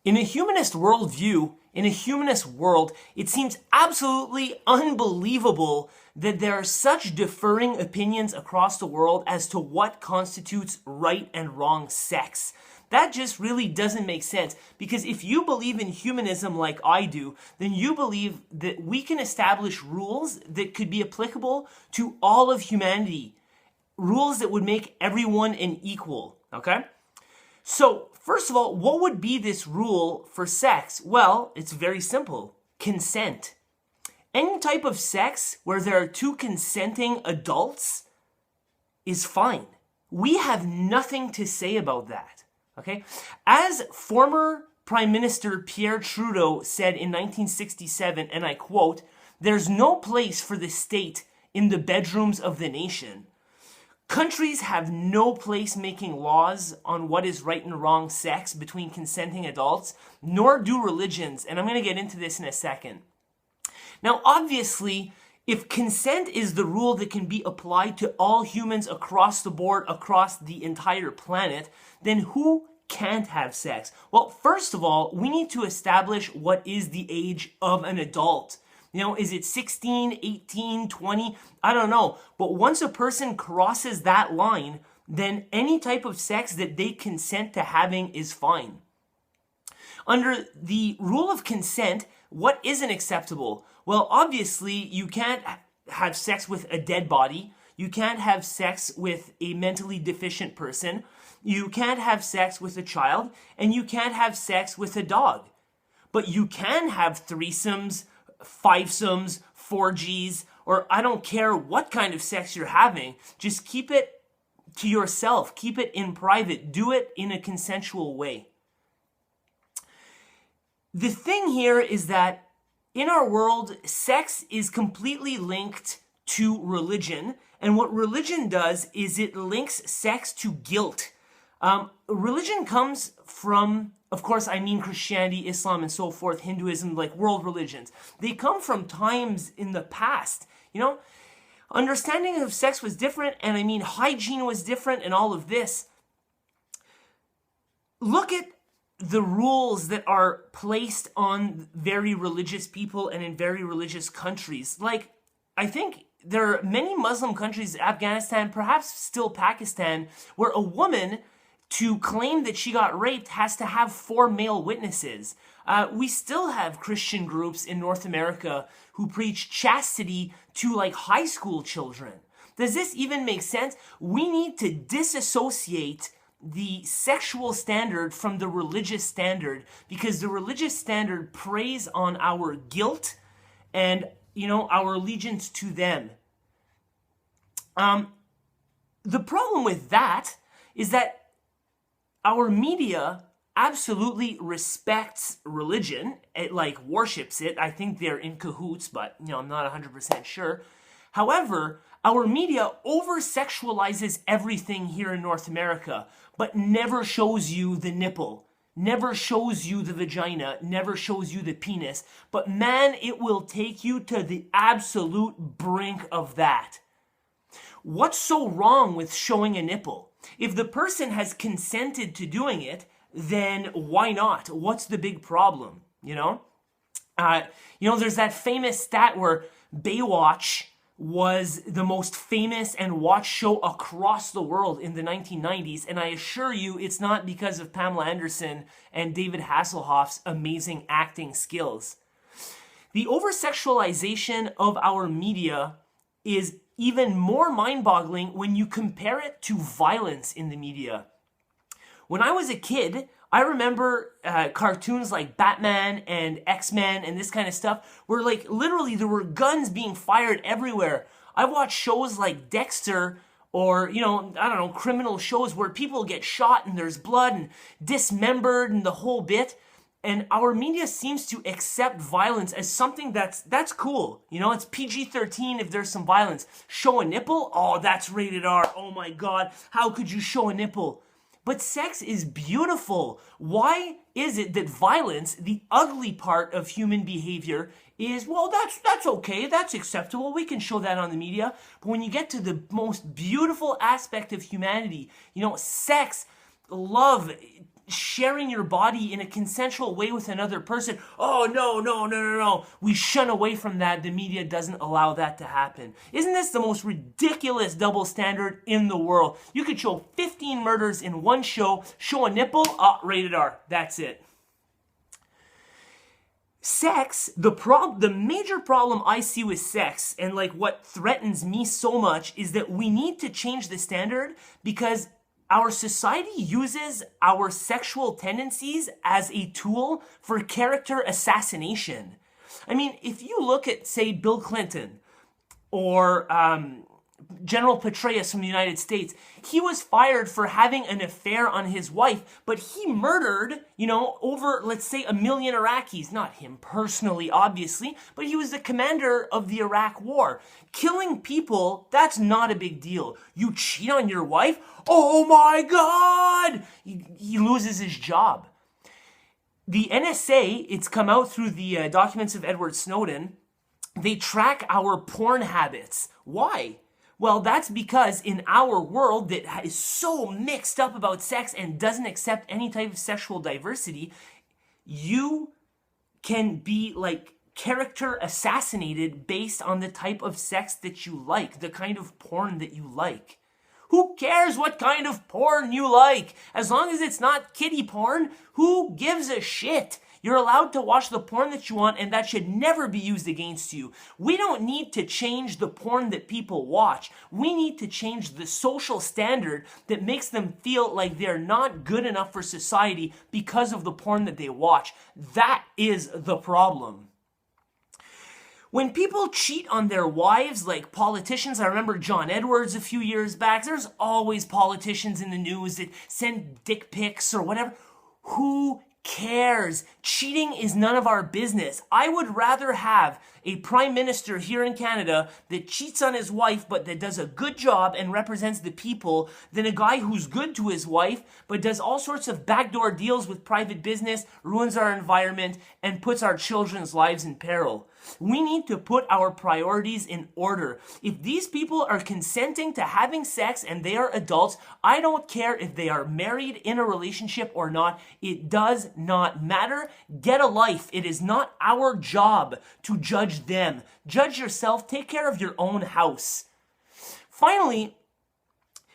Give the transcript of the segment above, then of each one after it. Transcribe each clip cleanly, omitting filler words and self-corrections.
In a humanist worldview, in a humanist world, it seems absolutely unbelievable that there are such differing opinions across the world as to what constitutes right and wrong sex. That just really doesn't make sense, because if you believe in humanism like I do, then you believe that we can establish rules that could be applicable to all of humanity. Rules that would make everyone an equal, okay? So, first of all, what would be this rule for sex? Well, it's very simple. Consent. Any type of sex where there are two consenting adults is fine. We have nothing to say about that, okay? As former Prime Minister Pierre Trudeau said in 1967, and I quote, "There's no place for the state in the bedrooms of the nation." Countries have no place making laws on what is right and wrong sex between consenting adults, nor do religions, and I'm going to get into this in a second. Now, obviously, if consent is the rule that can be applied to all humans across the board, across the entire planet, then who can't have sex? Well, first of all, we need to establish what is the age of an adult. You know, is it 16, 18, 20? I don't know. But once a person crosses that line, then any type of sex that they consent to having is fine. Under the rule of consent, what isn't acceptable? Well, obviously, you can't have sex with a dead body. You can't have sex with a mentally deficient person. You can't have sex with a child. And you can't have sex with a dog. But you can have threesomes, fivesomes, 4Gs, or I don't care what kind of sex you're having. Just keep it to yourself. Keep it in private. Do it in a consensual way. The thing here is that in our world, sex is completely linked to religion. And what religion does is it links sex to guilt. Religion comes from, of course, I mean Christianity, Islam, and so forth, Hinduism, like world religions. They come from times in the past, you know? Understanding of sex was different, and I mean hygiene was different, and all of this. Look at the rules that are placed on very religious people and in very religious countries. Like, I think there are many Muslim countries, Afghanistan, perhaps still Pakistan, where a woman, to claim that she got raped, has to have 4 male witnesses. We still have Christian groups in North America who preach chastity to like high school children. Does this even make sense? We need to disassociate the sexual standard from the religious standard, because the religious standard preys on our guilt and, you know, our allegiance to them. The problem with that is that our media absolutely respects religion. It like worships it. I think they're in cahoots, but you know, I'm not 100% sure. However, our media over-sexualizes everything here in North America, but never shows you the nipple, never shows you the vagina, never shows you the penis. But man, it will take you to the absolute brink of that. What's so wrong with showing a nipple? If the person has consented to doing it, then why not? What's the big problem, you know? There's that famous stat where Baywatch was the most famous and watched show across the world in the 1990s, and I assure you it's not because of Pamela Anderson and David Hasselhoff's amazing acting skills. The over-sexualization of our media is even more mind-boggling when you compare it to violence in the media. When I was a kid, I remember cartoons like Batman and X-Men and this kind of stuff where like literally there were guns being fired everywhere. I watched shows like Dexter or, criminal shows where people get shot and there's blood and dismembered and the whole bit. And our media seems to accept violence as something that's cool. You know, it's PG-13 if there's some violence. Show a nipple? Oh, that's rated R. Oh my God, how could you show a nipple? But sex is beautiful. Why is it that violence, the ugly part of human behavior, is, well, that's okay, that's acceptable, we can show that on the media. But when you get to the most beautiful aspect of humanity, sex, love, sharing your body in a consensual way with another person. Oh, no, no, no, no, no. We shun away from that. The media doesn't allow that to happen. Isn't this the most ridiculous double standard in the world? You could show 15 murders in one show, show a nipple, rated R. That's it. Sex, the major problem I see with sex, and like what threatens me so much, is that we need to change the standard because our society uses our sexual tendencies as a tool for character assassination. I mean, if you look at, say, Bill Clinton or General Petraeus from the United States, he was fired for having an affair on his wife, but he murdered, over, let's say, 1 million Iraqis. Not him personally, obviously, but he was the commander of the Iraq War. Killing people, that's not a big deal. You cheat on your wife? Oh my God! He loses his job. The NSA, it's come out through the documents of Edward Snowden, they track our porn habits. Why? Well, that's because in our world that is so mixed up about sex and doesn't accept any type of sexual diversity, you can be like character assassinated based on the type of sex that you like, the kind of porn that you like. Who cares what kind of porn you like? As long as it's not kiddie porn, who gives a shit? You're allowed to watch the porn that you want, and that should never be used against you. We don't need to change the porn that people watch. We need to change the social standard that makes them feel like they're not good enough for society because of the porn that they watch. That is the problem. When people cheat on their wives, like politicians, I remember John Edwards a few years back, there's always politicians in the news that send dick pics or whatever. Who cares? Cheating is none of our business. I would rather have a prime minister here in Canada that cheats on his wife but that does a good job and represents the people than a guy who's good to his wife but does all sorts of backdoor deals with private business, ruins our environment, and puts our children's lives in peril. We need to put our priorities in order. If these people are consenting to having sex and they are adults, I don't care if they are married in a relationship or not. It does not matter. Get a life. It is not our job to judge them. Judge yourself. Take care of your own house. Finally,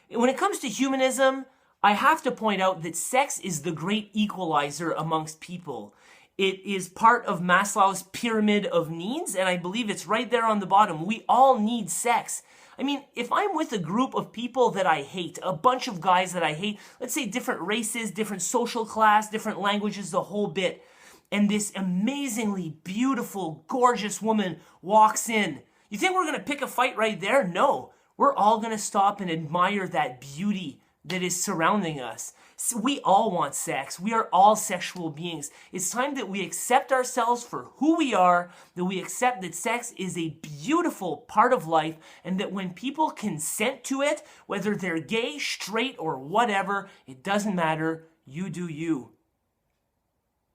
when it comes to humanism, I have to point out that sex is the great equalizer amongst people. It is part of Maslow's pyramid of needs, and I believe it's right there on the bottom. We all need sex. I mean, if I'm with a group of people that I hate, a bunch of guys that I hate, let's say different races, different social class, different languages, the whole bit, and this amazingly beautiful, gorgeous woman walks in, you think we're going to pick a fight right there? No. We're all going to stop and admire that beauty that is surrounding us. We all want sex. We are all sexual beings. It's time that we accept ourselves for who we are, that we accept that sex is a beautiful part of life, and that when people consent to it, whether they're gay, straight, or whatever, it doesn't matter. You do you.